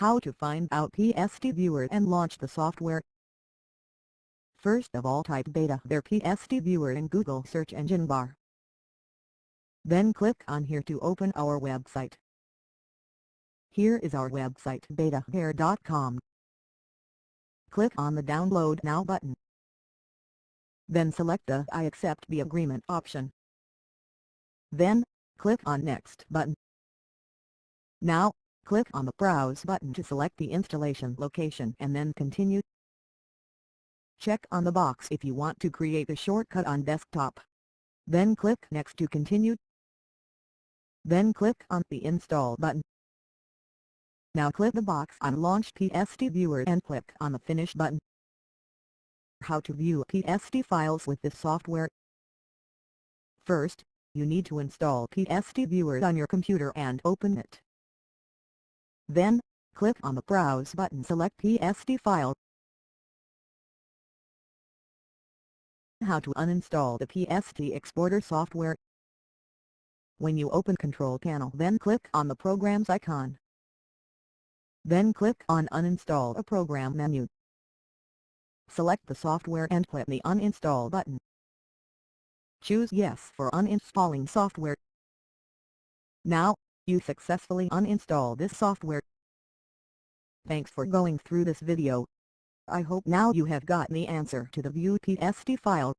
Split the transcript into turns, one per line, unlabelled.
How to find out PST Viewer and launch the software. First of all, type Betavare PST Viewer in Google search engine bar. Then click on here to open our website. Here is our website, betavare.com. Click on the Download Now button. Then select the I accept the agreement option. Then, click on Next button. Now, click on the Browse button to select the installation location and then Continue. Check on the box if you want to create a shortcut on desktop. Then click Next to continue. Then click on the Install button. Now click the box on Launch PST Viewer and click on the Finish button. How to view PST files with this software. First, you need to install PST Viewer on your computer and open it. Then, click on the Browse button, select PST file. How to uninstall the PST exporter software. When you open Control Panel, then click on the Programs icon. Then click on Uninstall a program menu. Select the software and click the Uninstall button. Choose Yes for uninstalling software. Now, you successfully uninstall this software. Thanks for going through this video. I hope now you have got the answer to the View PST file.